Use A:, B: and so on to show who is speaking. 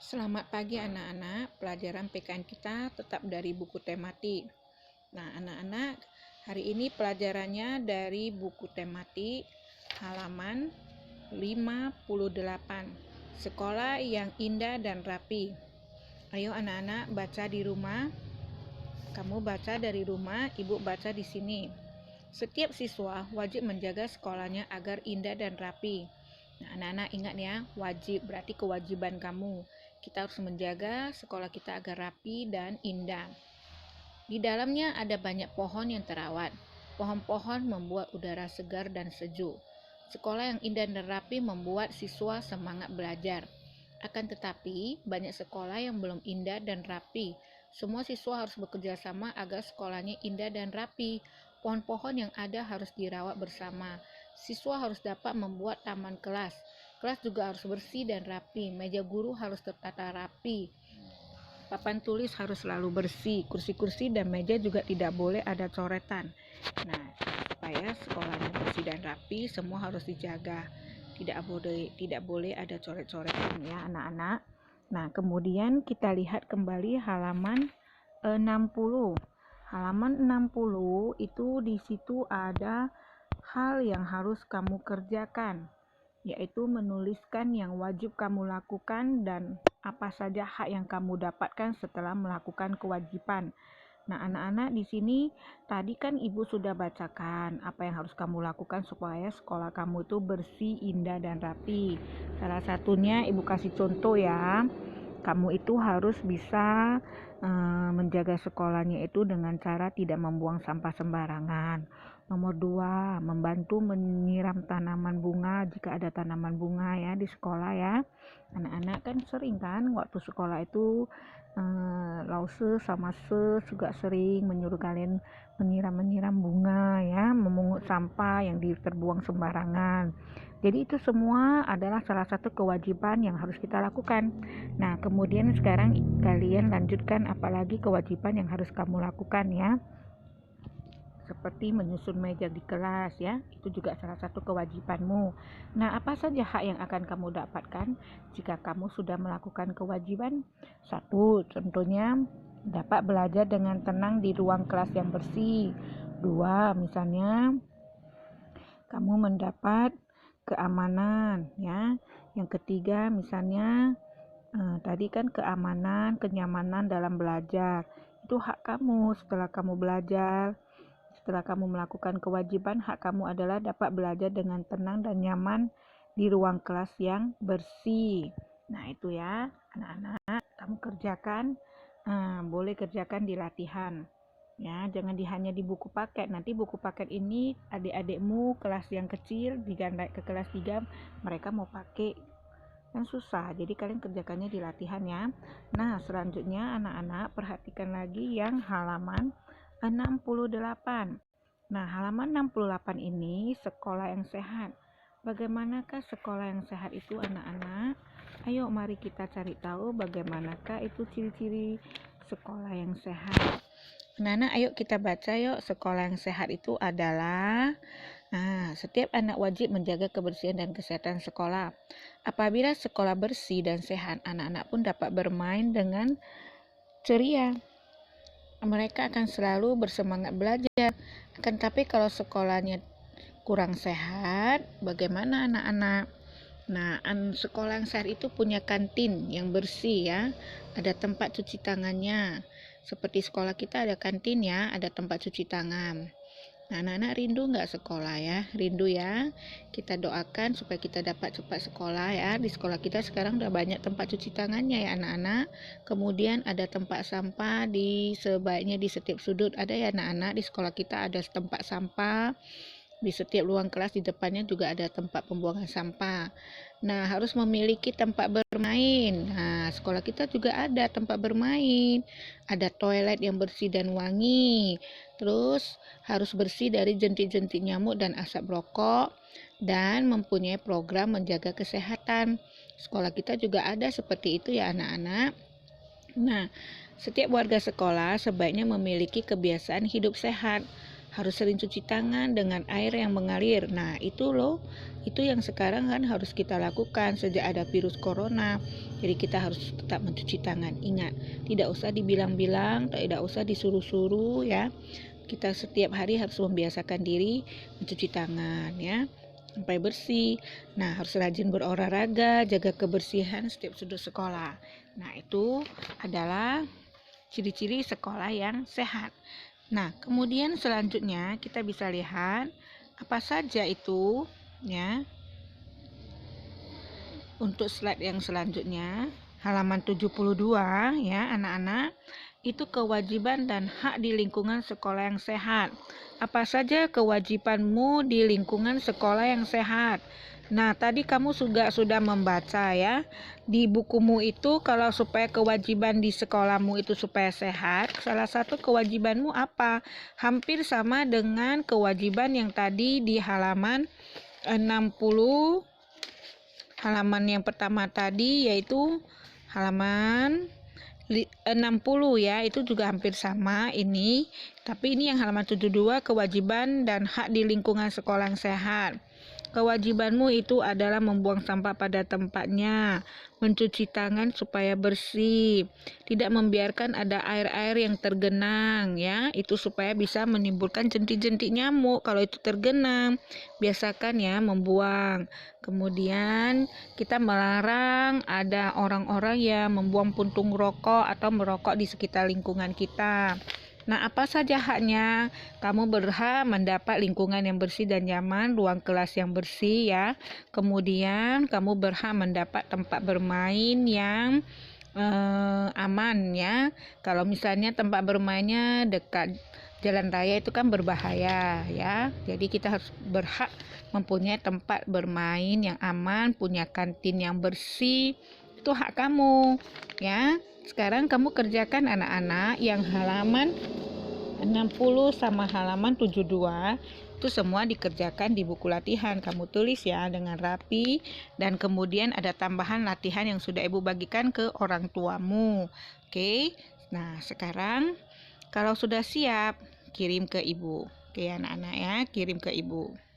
A: Selamat pagi anak-anak, pelajaran PKN kita tetap dari buku tematik. Nah anak-anak, hari ini pelajarannya dari buku tematik halaman 58. Sekolah yang indah dan rapi. Ayo anak-anak baca di rumah. Kamu baca dari rumah, ibu baca di sini. Setiap siswa wajib menjaga sekolahnya agar indah dan rapi. Nah, anak-anak ingat ya, wajib berarti kewajiban kamu. Kita harus menjaga sekolah kita agar rapi dan indah. Di dalamnya ada banyak pohon yang terawat. Pohon-pohon membuat udara segar dan sejuk. Sekolah yang indah dan rapi membuat siswa semangat belajar. Akan tetapi, banyak sekolah yang belum indah dan rapi. Semua siswa harus bekerja sama agar sekolahnya indah dan rapi. Pohon-pohon yang ada harus dirawat bersama. Siswa harus dapat membuat taman kelas. Kelas juga harus bersih dan rapi. Meja guru harus tertata rapi. Papan tulis harus selalu bersih. Kursi-kursi dan meja juga tidak boleh ada coretan. Nah, supaya sekolahnya bersih dan rapi, semua harus dijaga. Tidak boleh ada coret-coretan ya anak-anak. Nah, kemudian kita lihat kembali halaman 60. Halaman 60 itu di situ ada hal yang harus kamu kerjakan, yaitu menuliskan yang wajib kamu lakukan dan apa saja hak yang kamu dapatkan setelah melakukan kewajiban. Nah, anak-anak di sini tadi kan ibu sudah bacakan apa yang harus kamu lakukan supaya sekolah kamu itu bersih, indah, dan rapi. Salah satunya ibu kasih contoh ya. Kamu itu harus bisa menjaga sekolahnya itu dengan cara tidak membuang sampah sembarangan. Nomor 2, membantu menyiram tanaman bunga jika ada tanaman bunga ya di sekolah ya. Anak-anak kan sering kan waktu sekolah itu lause sama sus juga sering menyuruh kalian menyiram bunga ya, memungut sampah yang terbuang sembarangan. Jadi itu semua adalah salah satu kewajiban yang harus kita lakukan. Nah, kemudian sekarang kalian lanjutkan apalagi kewajiban yang harus kamu lakukan ya. Seperti menyusun meja di kelas ya, itu juga salah satu kewajibanmu. Nah, apa saja hak yang akan kamu dapatkan jika kamu sudah melakukan kewajiban? 1, contohnya dapat belajar dengan tenang di ruang kelas yang bersih. 2, misalnya kamu mendapat keamanan ya. Yang ketiga misalnya tadi kan keamanan, kenyamanan dalam belajar. Itu hak kamu setelah kamu belajar. Setelah kamu melakukan kewajiban, hak kamu adalah dapat belajar dengan tenang dan nyaman di ruang kelas yang bersih. Nah, itu ya, anak-anak, kamu kerjakan, boleh kerjakan di latihan. Ya, jangan hanya di buku paket. Nanti buku paket ini adik-adikmu kelas yang kecil digandai ke kelas 3, mereka mau pakai kan susah. Jadi kalian kerjakannya di latihan ya. Nah, selanjutnya anak-anak perhatikan lagi yang halaman 68. Nah, halaman 68 ini sekolah yang sehat. Bagaimanakah sekolah yang sehat itu anak-anak? Ayo mari kita cari tahu bagaimanakah itu ciri-ciri sekolah yang sehat. Anak-anak ayo kita baca yuk. Sekolah yang sehat itu adalah setiap anak wajib menjaga kebersihan dan kesehatan sekolah. Apabila sekolah bersih dan sehat, anak-anak pun dapat bermain dengan ceria. Mereka akan selalu bersemangat belajar. Akan tapi kalau sekolahnya kurang sehat, bagaimana anak-anak? Nah, sekolah yang sehat itu punya kantin yang bersih ya. Ada tempat cuci tangannya. Seperti sekolah kita ada kantin ya, ada tempat cuci tangan. Nah, anak-anak rindu nggak sekolah ya? Rindu ya? Kita doakan supaya kita dapat cepat sekolah ya. Di sekolah kita sekarang udah banyak tempat cuci tangannya ya anak-anak. Kemudian ada tempat sampah sebaiknya di setiap sudut ada ya anak-anak. Di sekolah kita ada tempat sampah. Di setiap ruang kelas di depannya juga ada tempat pembuangan sampah. Nah, harus memiliki tempat bermain. Nah, sekolah kita juga ada tempat bermain. Ada toilet yang bersih dan wangi. Terus harus bersih dari jentik-jentik nyamuk dan asap rokok. Dan mempunyai program menjaga kesehatan. Sekolah kita juga ada seperti itu ya anak-anak. Nah, setiap warga sekolah sebaiknya memiliki kebiasaan hidup sehat. harus sering cuci tangan dengan air yang mengalir. Nah, itu loh, itu yang sekarang kan harus kita lakukan sejak ada virus corona. Jadi kita harus tetap mencuci tangan. Ingat, tidak usah dibilang-bilang, tidak usah disuruh-suruh ya. Kita setiap hari harus membiasakan diri mencuci tangan ya, sampai bersih. Nah, harus rajin berolahraga, jaga kebersihan setiap sudut sekolah. Nah, itu adalah ciri-ciri sekolah yang sehat. Nah, kemudian selanjutnya kita bisa lihat apa saja itu ya. Untuk slide yang selanjutnya, halaman 72 ya anak-anak, itu kewajiban dan hak di lingkungan sekolah yang sehat. Apa saja kewajibanmu di lingkungan sekolah yang sehat? Nah, tadi kamu sudah membaca ya. Di bukumu itu kalau supaya kewajiban di sekolahmu itu supaya sehat, salah satu kewajibanmu apa? Hampir sama dengan kewajiban yang tadi di halaman 60. Halaman yang pertama tadi yaitu halaman 60 ya, itu juga hampir sama ini. Tapi ini yang halaman 72, kewajiban dan hak di lingkungan sekolah yang sehat. Kewajibanmu itu adalah membuang sampah pada tempatnya, mencuci tangan supaya bersih, tidak membiarkan ada air-air yang tergenang ya, itu supaya bisa menimbulkan jentik-jentik nyamuk. Kalau itu tergenang, biasakan ya membuang. Kemudian kita melarang ada orang-orang yang membuang puntung rokok atau merokok di sekitar lingkungan kita. Nah, apa saja haknya? Kamu berhak mendapat lingkungan yang bersih dan nyaman, ruang kelas yang bersih ya. Kemudian kamu berhak mendapat tempat bermain yang aman ya. Kalau misalnya tempat bermainnya dekat jalan raya itu kan berbahaya ya. Jadi kita harus berhak mempunyai tempat bermain yang aman, punya kantin yang bersih. Itu hak kamu ya. Sekarang kamu kerjakan anak-anak yang halaman 60 sama halaman 72 itu semua dikerjakan di buku latihan. Kamu tulis ya dengan rapi, dan kemudian ada tambahan latihan yang sudah Ibu bagikan ke orang tuamu. Oke. Nah, sekarang kalau sudah siap kirim ke Ibu. Oke anak-anak ya, kirim ke Ibu.